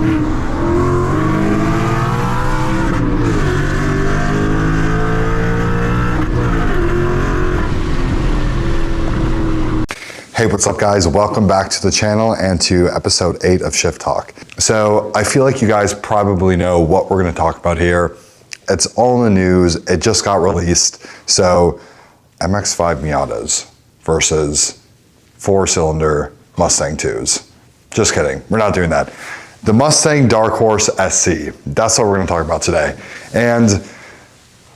Hey, what's up guys? Welcome back to the channel and to episode 8 of Shift Talk. So I feel like you guys probably know what we're gonna talk about here. It's all in the news, it just got released. So MX-5 Miatas versus 4-cylinder Mustang 2s. Just kidding, we're not doing that. The Mustang Darkhorse SC, that's what we're gonna talk about today. And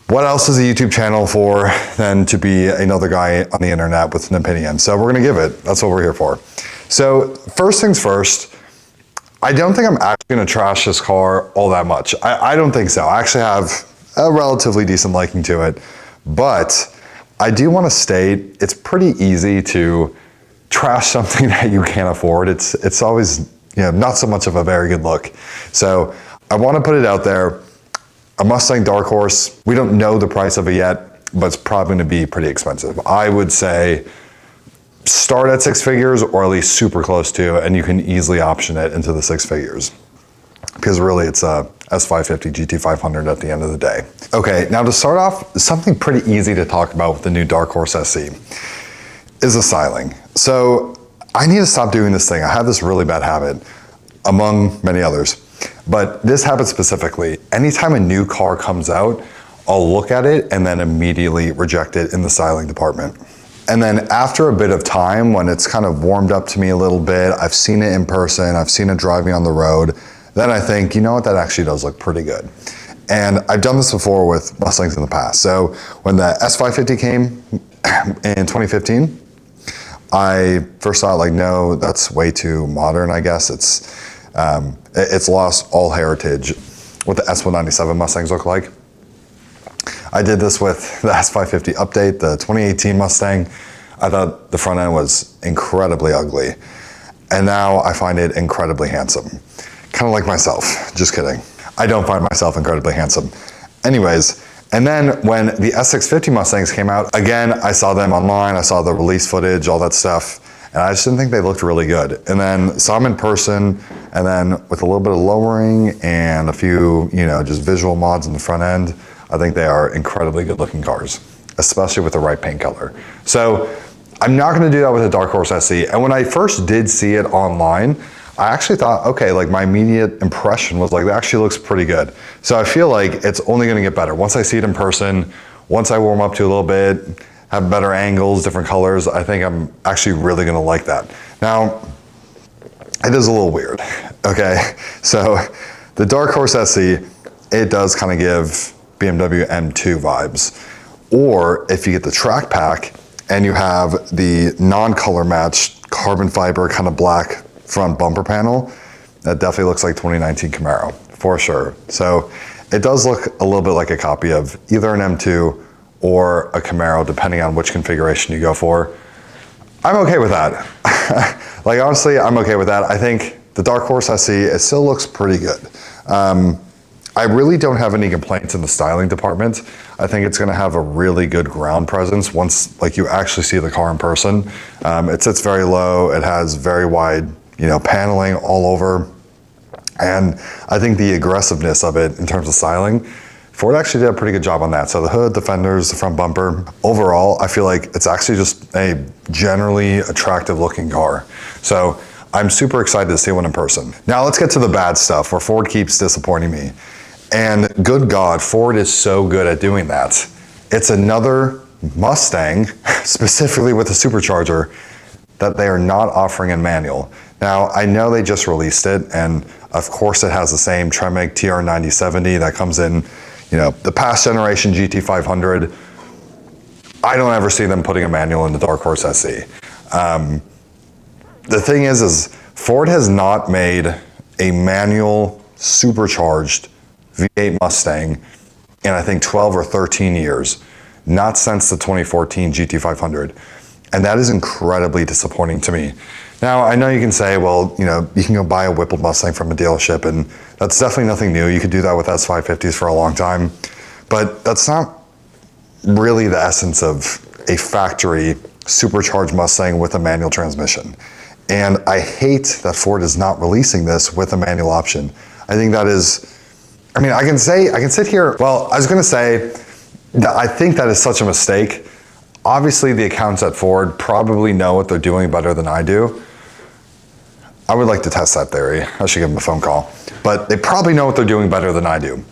what else is a YouTube channel for than to be another guy on the internet with an opinion? So we're gonna give it, that's what we're here for. So first things first, I don't think I'm actually gonna trash this car all that much. I don't think so. I actually have a relatively decent liking to it, but I do wanna state it's pretty easy to trash something that you can't afford. It's always, not so much of a very good look. So I wanna put it out there. A Mustang Darkhorse, we don't know the price of it yet, but it's probably gonna be pretty expensive. I would say start at 6 figures or at least super close to, and you can easily option it into the 6 figures. Because really it's a S550 GT500 at the end of the day. Okay, now to start off, something pretty easy to talk about with the new Darkhorse SC is the styling. So I need to stop doing this thing. I have this really bad habit, among many others. But this habit specifically, anytime a new car comes out, I'll look at it and then immediately reject it in the styling department. And then after a bit of time, when it's kind of warmed up to me a little bit, I've seen it in person, I've seen it driving on the road, then I think, you know what, that actually does look pretty good. And I've done this before with Mustangs in the past. So when the S550 came in 2015, I first thought like, no, that's way too modern, I guess. It's lost all heritage what the S197 Mustangs look like. I did this with the S550 update, the 2018 Mustang. I thought the front end was incredibly ugly. And now I find it incredibly handsome. Kind of like myself, just kidding. I don't find myself incredibly handsome. Anyways, and then when the S650 Mustangs came out, again, I saw them online, I saw the release footage, all that stuff. And I just didn't think they looked really good. And then saw them in person, and then with a little bit of lowering and a few, just visual mods in the front end, I think they are incredibly good looking cars, especially with the right paint color. So I'm not gonna do that with the Darkhorse SC. And when I first did see it online, I actually thought, okay, like my immediate impression was like, that actually looks pretty good. So I feel like it's only gonna get better. Once I see it in person, once I warm up to it a little bit, have better angles, different colors, I think I'm actually really gonna like that. Now, it is a little weird, okay? So the Darkhorse SC, it does kind of give BMW M2 vibes. Or if you get the track pack and you have the non-color matched carbon fiber kind of black front bumper panel, that definitely looks like 2019 Camaro, for sure. So it does look a little bit like a copy of either an M2 or a Camaro, depending on which configuration you go for. I'm okay with that. Like honestly, I'm okay with that. I think the Darkhorse SC, it still looks pretty good. I really don't have any complaints in the styling department. I think it's gonna have a really good ground presence once you actually see the car in person. It sits very low, it has very wide paneling all over. And I think the aggressiveness of it in terms of styling, Ford actually did a pretty good job on that. So the hood, the fenders, the front bumper, overall, I feel like it's actually just a generally attractive looking car. So I'm super excited to see one in person. Now let's get to the bad stuff where Ford keeps disappointing me. And good God, Ford is so good at doing that. It's another Mustang, specifically with a supercharger, that they are not offering in manual. Now, I know they just released it, and of course it has the same Tremec TR9070 that comes in the past generation GT500. I don't ever see them putting a manual in the Darkhorse SC. The thing is Ford has not made a manual supercharged V8 Mustang in I think 12 or 13 years, not since the 2014 GT500. And that is incredibly disappointing to me. Now, I know you can say, well, you can go buy a Whippled Mustang from a dealership, and that's definitely nothing new. You could do that with S550s for a long time, but that's not really the essence of a factory supercharged Mustang with a manual transmission. And I hate that Ford is not releasing this with a manual option. I think that is, I mean, I can sit here, well, I was gonna say that I think that is such a mistake. Obviously the accounts at Ford probably know what they're doing better than I do. I would like to test that theory. I should give them a phone call. But they probably know what they're doing better than I do.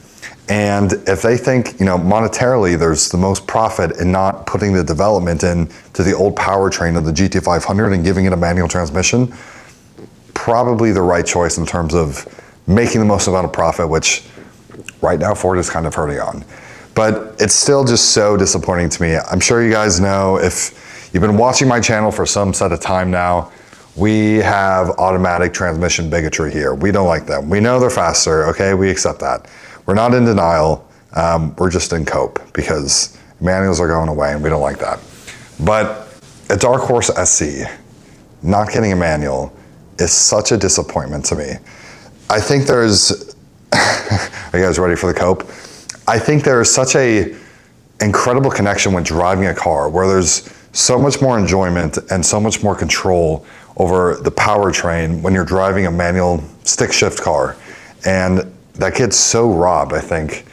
And if they think, monetarily there's the most profit in not putting the development into the old powertrain of the GT500 and giving it a manual transmission, probably the right choice in terms of making the most amount of profit, which right now Ford is kind of hurting on. But it's still just so disappointing to me. I'm sure you guys know, if you've been watching my channel for some set of time now, we have automatic transmission bigotry here. We don't like them. We know they're faster, okay? We accept that. We're not in denial. We're just in cope because manuals are going away and we don't like that. But a Darkhorse SC, not getting a manual, is such a disappointment to me. I think there's, are you guys ready for the cope? I think there is such a incredible connection with driving a car where there's so much more enjoyment and so much more control over the powertrain when you're driving a manual stick shift car. And that gets so robbed, I think,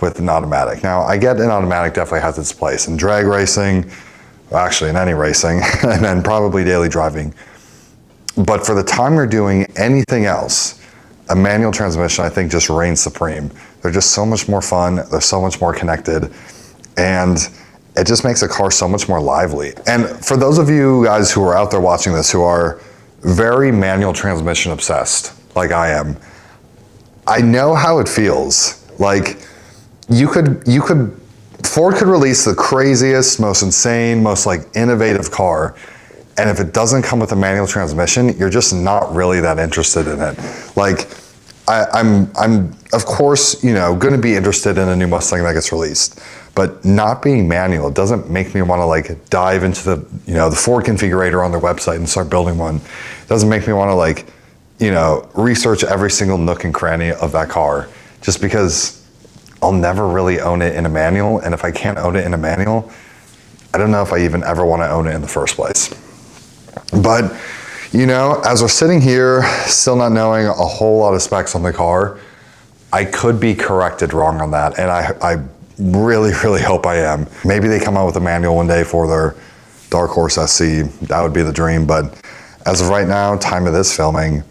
with an automatic. Now, I get an automatic definitely has its place in drag racing, well, actually in any racing, and then probably daily driving. But for the time you're doing anything else, a manual transmission, I think, just reigns supreme. They're just so much more fun, they're so much more connected, and it just makes a car so much more lively. And for those of you guys who are out there watching this who are very manual transmission obsessed, like I am, I know how it feels. Like, Ford could release the craziest, most insane, most like innovative car, and if it doesn't come with a manual transmission, you're just not really that interested in it. Like, I'm of course, going to be interested in a new Mustang that gets released, but not being manual doesn't make me want to like dive into the, the Ford configurator on their website and start building one. It doesn't make me want to like, research every single nook and cranny of that car, just because I'll never really own it in a manual. And if I can't own it in a manual, I don't know if I even ever want to own it in the first place. But, as we're sitting here, still not knowing a whole lot of specs on the car, I could be corrected wrong on that. And I really, really hope I am. Maybe they come out with a manual one day for their Darkhorse SC. That would be the dream. But as of right now, time of this filming,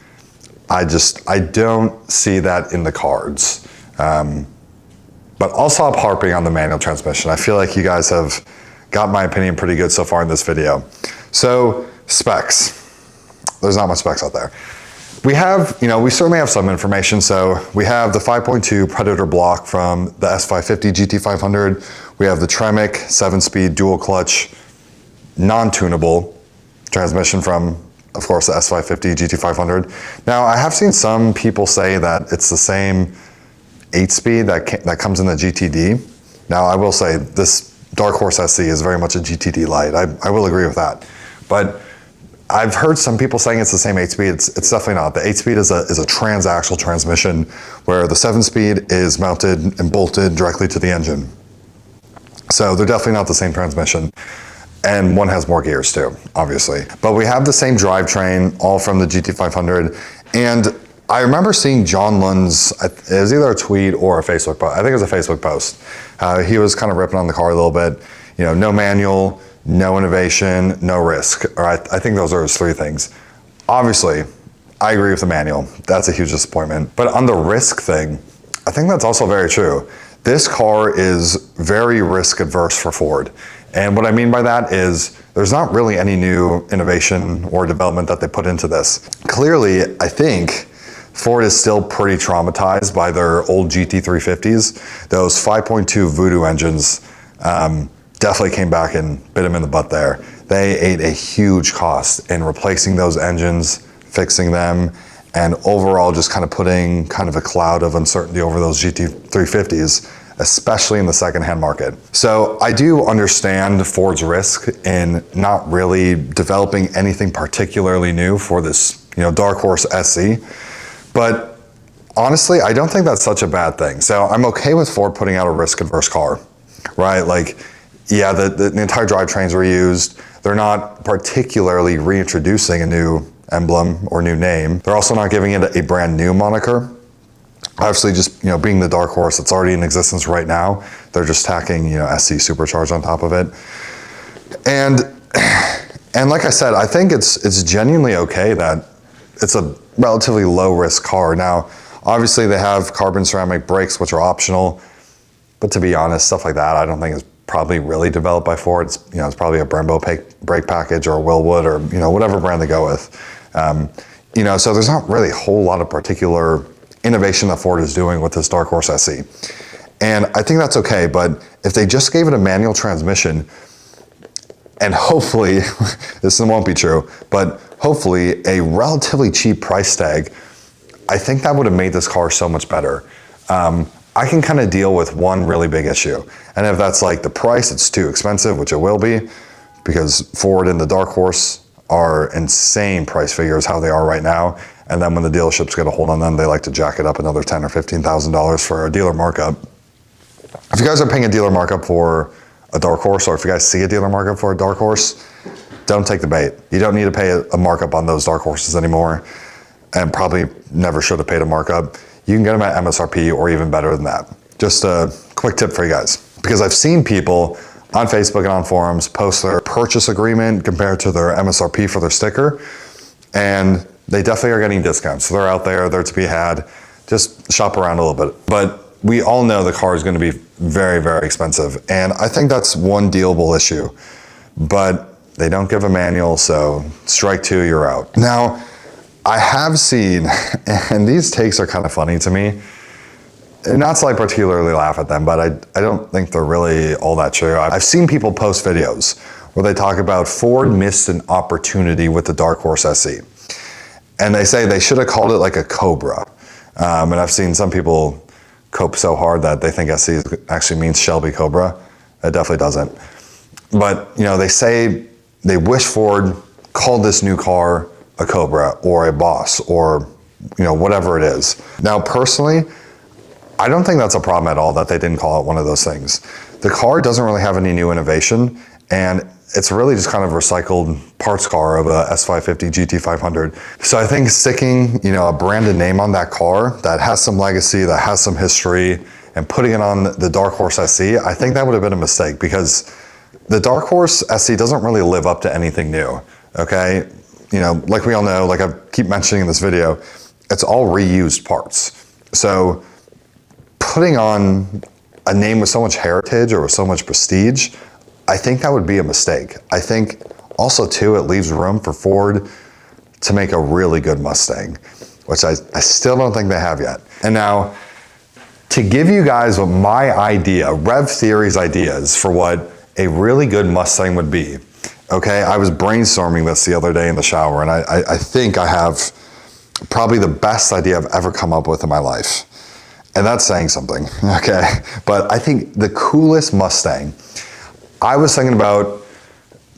I don't see that in the cards. But I'll stop harping on the manual transmission. I feel like you guys have got my opinion pretty good so far in this video. So specs, there's not much specs out there. We have, we certainly have some information. So we have the 5.2 Predator block from the S550 GT500. We have the Tremec 7-speed dual clutch, non-tunable transmission from, of course, the S550 GT500. Now, I have seen some people say that it's the same 8-speed that comes in the GTD. Now, I will say this Darkhorse SC is very much a GTD light. I will agree with that. But I've heard some people saying it's the same 8-speed. It's definitely not. The 8-speed is a transaxle transmission where the 7-speed is mounted and bolted directly to the engine. So they're definitely not the same transmission. And one has more gears too, obviously. But we have the same drivetrain, all from the GT500. And I remember seeing John Lund's, it was either a tweet or a Facebook post. I think it was a Facebook post. He was kind of ripping on the car a little bit. No manual, no innovation, no risk. Or I think those are his three things. Obviously, I agree with the manual. That's a huge disappointment. But on the risk thing, I think that's also very true. This car is very risk adverse for Ford. And what I mean by that is there's not really any new innovation or development that they put into this. Clearly, I think Ford is still pretty traumatized by their old GT350s. Those 5.2 Voodoo engines definitely came back and bit them in the butt there. They ate a huge cost in replacing those engines, fixing them, and overall just kind of putting kind of a cloud of uncertainty over those GT350s, especially in the secondhand market. So I do understand Ford's risk in not really developing anything particularly new for this, Darkhorse SC. But honestly, I don't think that's such a bad thing. So I'm okay with Ford putting out a risk-averse car, right? Like, yeah, the entire drivetrains were used. They're not particularly reintroducing a new emblem or new name. They're also not giving it a brand new moniker. Obviously, just being the Darkhorse that's already in existence right now, they're just tacking SC supercharged on top of it. And like I said, I think it's genuinely okay that it's a relatively low risk car. Now, obviously they have carbon ceramic brakes, which are optional, but to be honest, stuff like that, I don't think is probably really developed by Ford. It's it's probably a Brembo brake package or a Willwood or whatever brand they go with. So there's not really a whole lot of particular innovation that Ford is doing with this Darkhorse SC. And I think that's okay, but if they just gave it a manual transmission, and hopefully, this won't be true, but hopefully a relatively cheap price tag, I think that would have made this car so much better. I can kind of deal with one really big issue. And if that's like the price, it's too expensive, which it will be, because Ford and the Darkhorse are insane price figures how they are right now. And then when the dealerships get a hold on them, they like to jack it up another $10,000 or $15,000 for a dealer markup. If you guys are paying a dealer markup for a Darkhorse, or if you guys see a dealer markup for a Darkhorse, don't take the bait. You don't need to pay a markup on those Darkhorses anymore, and probably never should have paid a markup. You can get them at MSRP or even better than that. Just a quick tip for you guys, because I've seen people on Facebook and on forums post their purchase agreement compared to their MSRP for their sticker, and they definitely are getting discounts. So they're out there, they're to be had. Just shop around a little bit. But we all know the car is going to be very, very expensive. And I think that's one dealable issue. But they don't give a manual, so strike two, you're out. Now, I have seen, and these takes are kind of funny to me, not so I particularly laugh at them, but I don't think they're really all that true. I've seen people post videos where they talk about Ford missed an opportunity with the Darkhorse SC. And they say they should have called it like a Cobra. And I've seen some people cope so hard that they think SC actually means Shelby Cobra. It definitely doesn't. But they say they wish Ford called this new car a Cobra or a Boss or whatever it is. Now personally, I don't think that's a problem at all that they didn't call it one of those things. The car doesn't really have any new innovation, and it's really just kind of recycled parts car of a S550 GT500. So I think sticking, a branded name on that car that has some legacy, that has some history, and putting it on the Darkhorse SC, I think that would have been a mistake, because the Darkhorse SC doesn't really live up to anything new, okay? Like we all know, like I keep mentioning in this video, it's all reused parts. So putting on a name with so much heritage or with so much prestige, I think that would be a mistake. I think also too, it leaves room for Ford to make a really good Mustang, which I still don't think they have yet. And now, to give you guys what my idea, Rev Theory's ideas for what a really good Mustang would be, okay? I was brainstorming this the other day in the shower, and I think I have probably the best idea I've ever come up with in my life. And that's saying something, okay? But I think the coolest Mustang, I was thinking about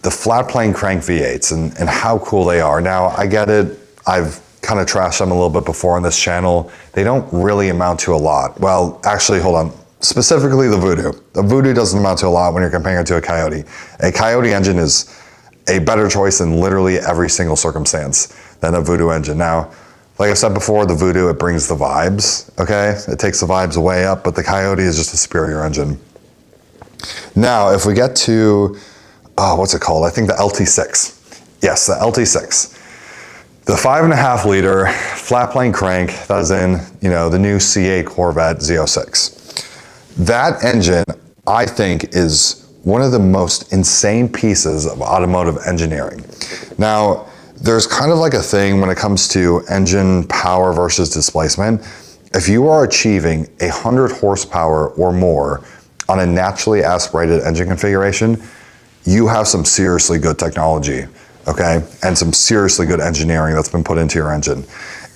the flat plane crank V8s and how cool they are. Now, I get it. I've kind of trashed them a little bit before on this channel. They don't really amount to a lot. Well, actually, hold on. Specifically the Voodoo. The Voodoo doesn't amount to a lot when you're comparing it to a Coyote. A Coyote engine is a better choice in literally every single circumstance than a Voodoo engine. Now, like I said before, the Voodoo, it brings the vibes, okay? It takes the vibes way up, but the Coyote is just a superior engine. Now, if we get to, what's it called? I think the LT6. Yes, the LT6. The 5.5 liter flat plane crank that is in, the new C8 Corvette Z06. That engine, I think, is one of the most insane pieces of automotive engineering. Now, there's kind of like a thing when it comes to engine power versus displacement. If you are achieving 100 horsepower or more on a naturally aspirated engine configuration, you have some seriously good technology, okay? And some seriously good engineering that's been put into your engine.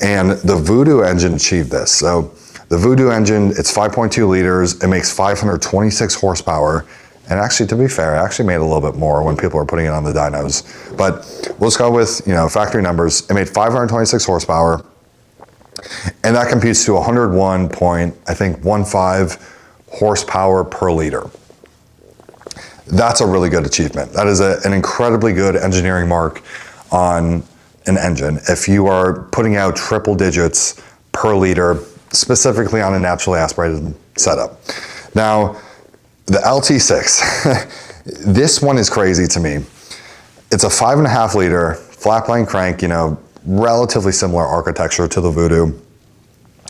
And the Voodoo engine achieved this. So the Voodoo engine, it's 5.2 liters, it makes 526 horsepower. And actually, to be fair, it actually made a little bit more when people were putting it on the dynos. But we'll just go with, factory numbers. It made 526 horsepower, and that computes to 101.15 horsepower per liter. That's a really good achievement. That is an incredibly good engineering mark on an engine if you are putting out triple digits per liter, specifically on a naturally aspirated setup. Now, the LT6, this one is crazy to me. It's a 5.5 liter flat plane crank, relatively similar architecture to the Voodoo.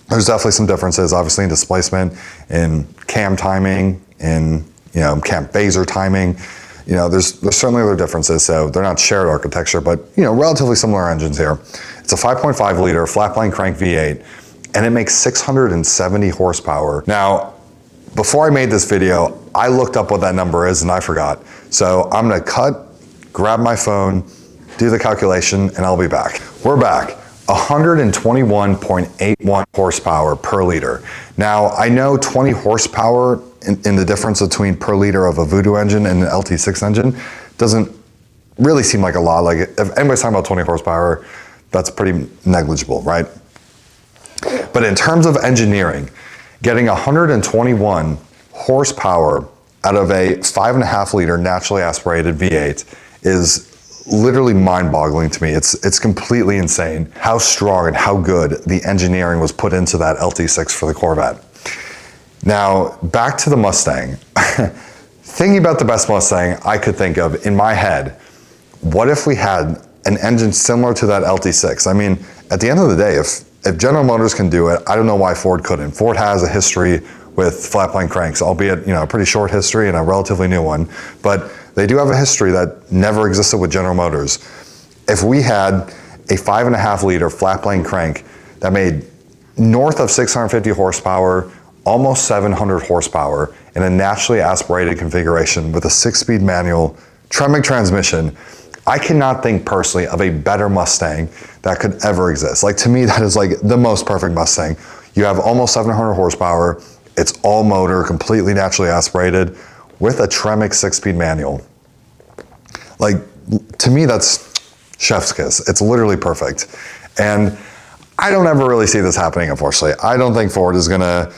There's definitely some differences, obviously in displacement, in cam timing, in cam phaser timing. There's certainly other differences, so they're not shared architecture, but relatively similar engines here. It's a 5.5 liter flat plane crank V8, and it makes 670 horsepower. Now, before I made this video, I looked up what that number is and I forgot. So I'm gonna grab my phone, do the calculation, and I'll be back. We're back. 121.81 horsepower per liter. Now, I know 20 horsepower in the difference between per liter of a Voodoo engine and an LT6 engine doesn't really seem like a lot. Like, if anybody's talking about 20 horsepower, that's pretty negligible, right? But in terms of engineering, getting 121 horsepower out of a 5.5 liter naturally aspirated V8 is literally mind-boggling to me. It's completely insane how strong and how good the engineering was put into that LT6 for the Corvette. Now, back to the Mustang. Thinking about the best Mustang I could think of in my head, what if we had an engine similar to that LT6? I mean, at the end of the day, if General Motors can do it, I don't know why Ford couldn't. Ford has a history with flat plane cranks, albeit a pretty short history and a relatively new one, but they do have a history that never existed with General Motors. If we had a 5.5 liter flat plane crank that made north of 650 horsepower, almost 700 horsepower in a naturally aspirated configuration with a 6-speed manual Tremec transmission, I cannot think personally of a better Mustang that could ever exist. Like, to me, that is like the most perfect Mustang. You have almost 700 horsepower. It's all motor, completely naturally aspirated with a Tremec 6-speed manual. Like, to me, that's chef's kiss. It's literally perfect. And I don't ever really see this happening, unfortunately. I don't think Ford is gonna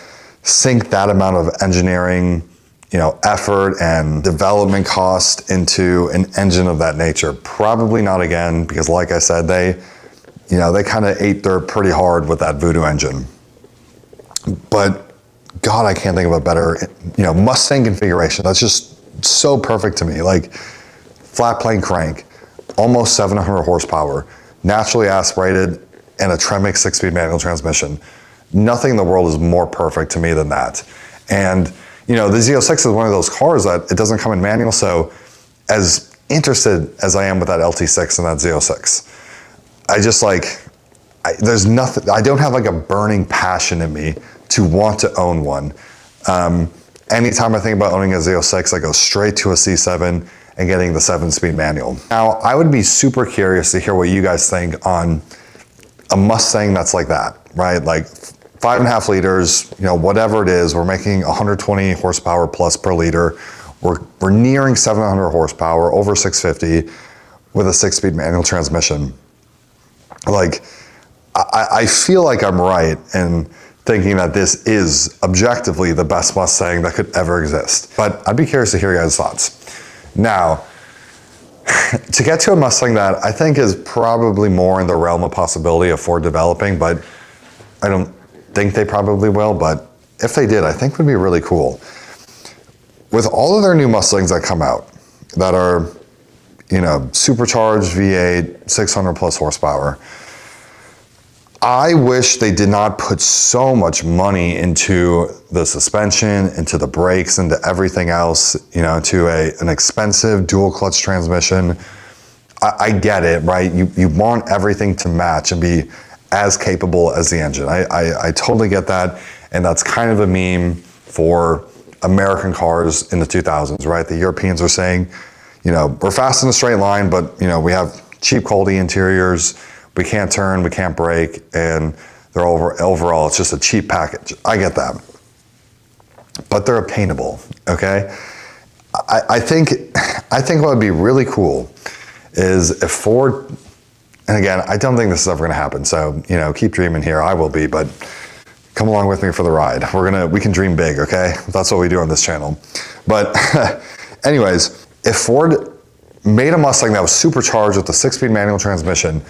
sink that amount of engineering, effort and development cost into an engine of that nature. Probably not again, because like I said, they kind of ate dirt pretty hard with that Voodoo engine. But God, I can't think of a better, Mustang configuration. That's just so perfect to me. Like, flat plane crank, almost 700 horsepower, naturally aspirated, and a Tremec 6-speed manual transmission. Nothing in the world is more perfect to me than that. And, the Z06 is one of those cars that it doesn't come in manual, so as interested as I am with that LT6 and that Z06, there's nothing, I don't have like a burning passion in me to want to own one. Anytime I think about owning a Z06, I go straight to a C7 and getting the 7-speed manual. Now, I would be super curious to hear what you guys think on a Mustang that's like that, right? Like 5.5 liters, whatever it is, we're making 120 horsepower plus per liter. We're nearing 700 horsepower, over 650 with a 6-speed manual transmission. Like, I feel like I'm right in thinking that this is objectively the best Mustang that could ever exist. But I'd be curious to hear your guys' thoughts. Now, to get to a Mustang that I think is probably more in the realm of possibility of Ford developing, but I don't think they probably will, but if they did, I think would be really cool. With all of their new Mustangs that come out that are, supercharged V8, 600 plus horsepower, I wish they did not put so much money into the suspension, into the brakes, into everything else, to an expensive dual clutch transmission. I get it, right? You want everything to match and be as capable as the engine. I totally get that. And that's kind of a meme for American cars in the 2000s, right? The Europeans are saying, we're fast in a straight line, but we have cheap quality interiors. We can't turn, we can't brake, and they're overall, it's just a cheap package. I get that. But they're obtainable, okay? I think what would be really cool is if Ford, and again, I don't think this is ever gonna happen, so, keep dreaming here, I will be, but come along with me for the ride. We can dream big, okay? That's what we do on this channel. But anyways, if Ford made a Mustang that was supercharged with a 6-speed manual transmission,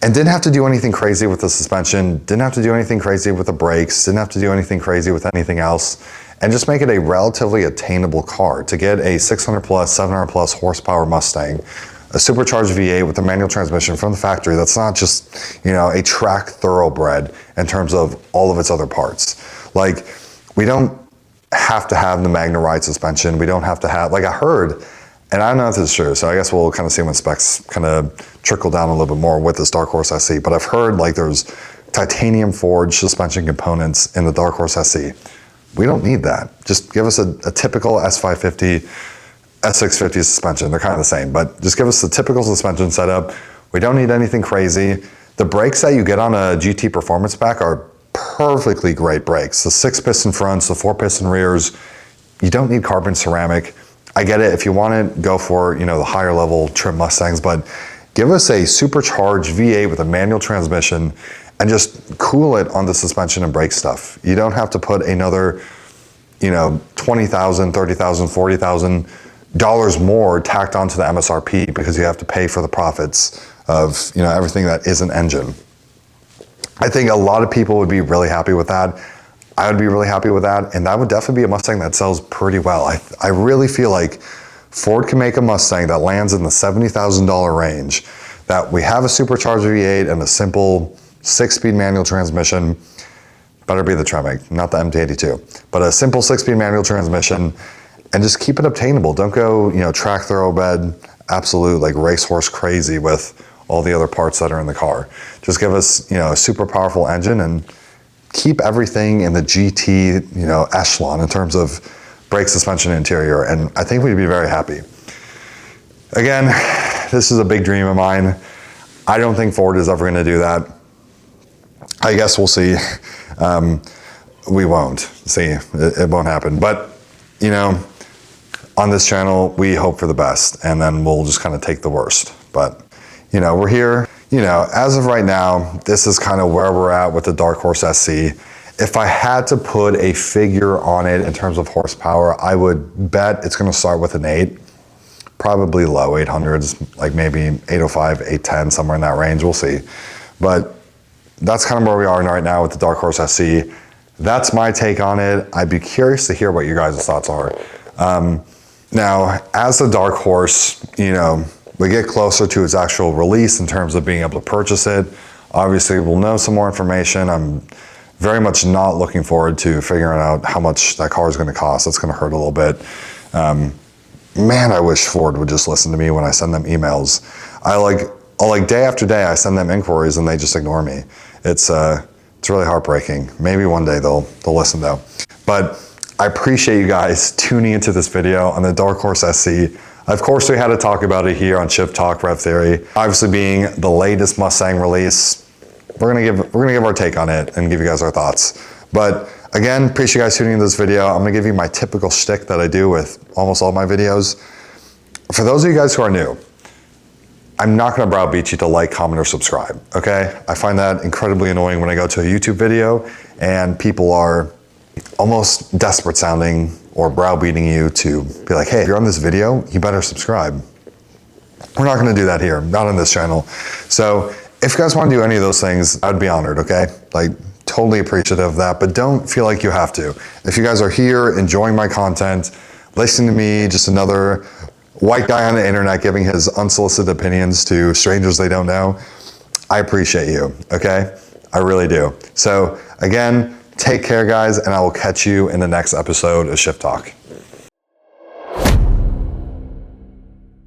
And didn't have to do anything crazy with the suspension, didn't have to do anything crazy with the brakes, didn't have to do anything crazy with anything else, and just make it a relatively attainable car. To get a 600 plus, 700 plus horsepower Mustang, a supercharged V8 with a manual transmission from the factory, that's not just, you know, a track thoroughbred in terms of all of its other parts. Like, we don't have to have the Magna Ride suspension. We don't have to have, like I heard, and I don't know if this is true, so I guess we'll kind of see when specs kind of trickle down a little bit more with this Darkhorse SC, but I've heard like there's titanium forged suspension components in the Darkhorse SC. We don't need that. Just give us a typical S550, S650 suspension. They're kind of the same, but just give us the typical suspension setup. We don't need anything crazy. The brakes that you get on a GT Performance pack are perfectly great brakes. The 6-piston fronts, the 4-piston rears, you don't need carbon ceramic. I get it, if you want it, go for, you know, the higher level trim Mustangs, but give us a supercharged V8 with a manual transmission and just cool it on the suspension and brake stuff. You don't have to put another, you know, $20,000, $30,000, $40,000 more tacked onto the MSRP because you have to pay for the profits of, you know, everything that is an engine. I think a lot of people would be really happy with that. I would be really happy with that, and that would definitely be a Mustang that sells pretty well. I really feel like Ford can make a Mustang that lands in the $70,000 range, that we have a supercharged V8 and a simple 6-speed manual transmission. Better be the Tremec, not the MT82, but a simple 6-speed manual transmission, and just keep it obtainable. Don't go, you know, track thoroughbred, absolute like racehorse crazy with all the other parts that are in the car. Just give us, you know, a super powerful engine and keep everything in the GT, you know, echelon in terms of brake, suspension, interior, and I think we'd be very happy. Again, this is a big dream of mine. I don't think Ford is ever going to do that. I guess we'll see. We won't see. It won't happen. But, you know, on this channel, we hope for the best, and then we'll just kind of take the worst. But, you know, we're here. You know, as of right now, this is kind of where we're at with the Darkhorse SC. If I had to put a figure on it in terms of horsepower, I would bet it's going to start with an 8. Probably low 800s, like maybe 805, 810, somewhere in that range. We'll see. But that's kind of where we are right now with the Darkhorse SC. That's my take on it. I'd be curious to hear what you guys' thoughts are. Now, as the Darkhorse, you know, we get closer to its actual release in terms of being able to purchase it. Obviously, we'll know some more information. I'm very much not looking forward to figuring out how much that car is going to cost. That's going to hurt a little bit. Man, I wish Ford would just listen to me when I send them emails. I like day after day, I send them inquiries and they just ignore me. It's really heartbreaking. Maybe one day they'll listen though. But I appreciate you guys tuning into this video on the Darkhorse SC. Of course, we had to talk about it here on Shift Talk Rev Theory. Obviously, being the latest Mustang release, we're gonna give our take on it and give you guys our thoughts. But again, appreciate you guys tuning into this video. I'm gonna give you my typical shtick that I do with almost all my videos. For those of you guys who are new, I'm not gonna browbeat you to like, comment, or subscribe, okay? I find that incredibly annoying when I go to a YouTube video and people are almost desperate sounding or browbeating you to be like, hey, if you're on this video, you better subscribe. We're not gonna do that here, not on this channel. So if you guys wanna do any of those things, I'd be honored, okay? Like, totally appreciative of that, but don't feel like you have to. If you guys are here enjoying my content, listening to me, just another white guy on the internet giving his unsolicited opinions to strangers they don't know, I appreciate you, okay? I really do. So again, take care, guys, and I will catch you in the next episode of Shift Talk.